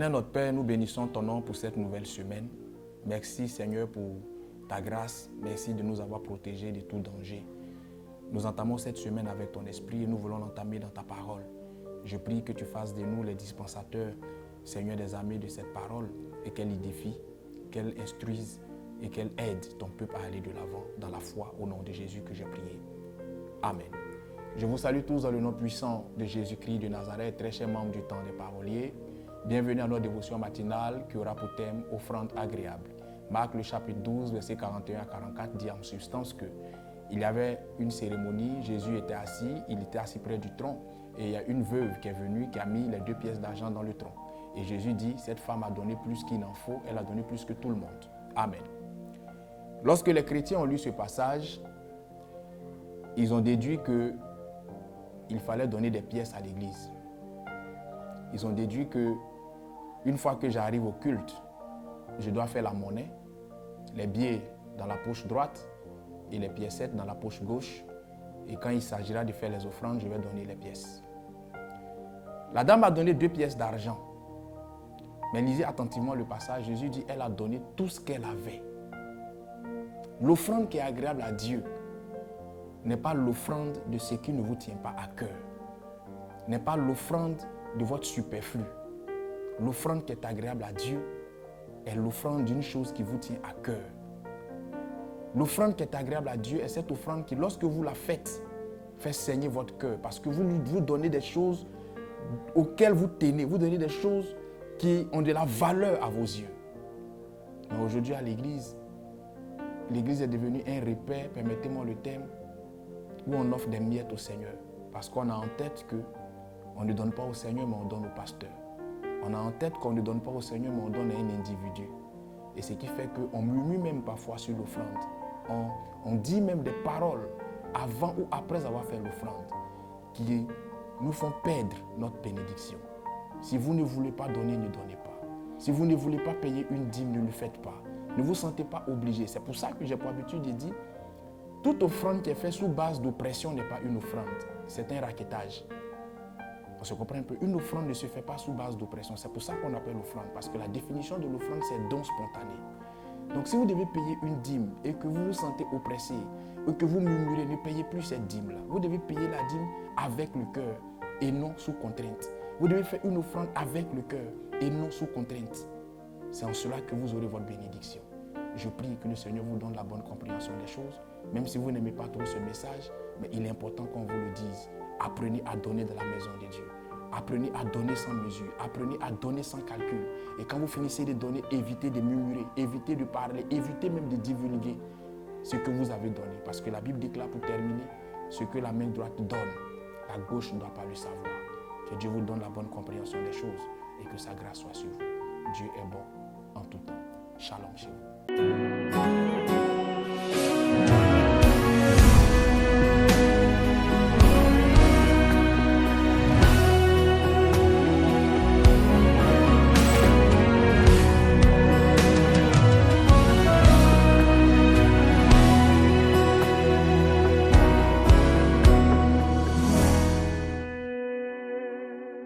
Éternel notre Père, nous bénissons ton nom pour cette nouvelle semaine. Merci Seigneur pour ta grâce. Merci de nous avoir protégés de tout danger. Nous entamons cette semaine avec ton esprit et nous voulons l'entamer dans ta parole. Je prie que tu fasses de nous les dispensateurs, Seigneur des armées, de cette parole et qu'elle édifie, qu'elle instruise et qu'elle aide ton peuple à aller de l'avant dans la foi au nom de Jésus que j'ai prié. Amen. Je vous salue tous dans le nom puissant de Jésus-Christ de Nazareth, très chers membres du temps des paroliers. Bienvenue à notre dévotion matinale qui aura pour thème « Offrande agréable ». Marc, le chapitre 12, versets 41 à 44, dit en substance que il y avait une cérémonie, Jésus était assis, il était assis près du tronc et il y a une veuve qui est venue, qui a mis les 2 pièces d'argent dans le tronc. Et Jésus dit, cette femme a donné plus qu'il n'en faut, elle a donné plus que tout le monde. Amen. Lorsque les chrétiens ont lu ce passage, ils ont déduit qu'il fallait donner des pièces à l'église. Ils ont déduit qu'une fois que j'arrive au culte, je dois faire la monnaie, les billets dans la poche droite et les piécettes dans la poche gauche. Et quand il s'agira de faire les offrandes, je vais donner les pièces. La dame a donné 2 pièces d'argent. Mais lisez attentivement le passage. Jésus dit, elle a donné tout ce qu'elle avait. L'offrande qui est agréable à Dieu n'est pas l'offrande de ce qui ne vous tient pas à cœur. N'est pas l'offrande de votre superflu. L'offrande qui est agréable à Dieu est l'offrande d'une chose qui vous tient à cœur. L'offrande qui est agréable à Dieu est cette offrande qui, lorsque vous la faites, fait saigner votre cœur parce que vous donnez des choses auxquelles vous tenez. Vous donnez des choses qui ont de la valeur à vos yeux. Mais aujourd'hui à l'église est devenue un repère, permettez-moi le terme, où on offre des miettes au Seigneur. Parce qu'on a en tête qu'on ne donne pas au Seigneur, mais on donne au pasteur. On a en tête qu'on ne donne pas au Seigneur, mais on donne à un individu. Et ce qui fait qu'on murmure même parfois sur l'offrande. On dit même des paroles avant ou après avoir fait l'offrande qui nous font perdre notre bénédiction. Si vous ne voulez pas donner, ne donnez pas. Si vous ne voulez pas payer une dîme, ne le faites pas. Ne vous sentez pas obligé. C'est pour ça que j'ai pour habitude de dire, toute offrande qui est faite sous base d'oppression n'est pas une offrande. C'est un raquettage. On se comprend un peu. Une offrande ne se fait pas sous base d'oppression. C'est pour ça qu'on appelle offrande. Parce que la définition de l'offrande, c'est don spontané. Donc si vous devez payer une dîme et que vous vous sentez oppressé, ou que vous murmurez, ne payez plus cette dîme-là. Vous devez payer la dîme avec le cœur et non sous contrainte. Vous devez faire une offrande avec le cœur et non sous contrainte. C'est en cela que vous aurez votre bénédiction. Je prie que le Seigneur vous donne la bonne compréhension des choses, même si vous n'aimez pas trop ce message, mais il est important qu'on vous le dise. Apprenez à donner de la maison de Dieu. Apprenez à donner sans mesure. Apprenez à donner sans calcul. Et quand vous finissez de donner, évitez de murmurer, évitez de parler, évitez même de divulguer ce que vous avez donné. Parce que la Bible déclare pour terminer, ce que la main droite donne, la gauche ne doit pas le savoir. Que Dieu vous donne la bonne compréhension des choses et que sa grâce soit sur vous. Dieu est bon en tout temps. Shalom chez vous.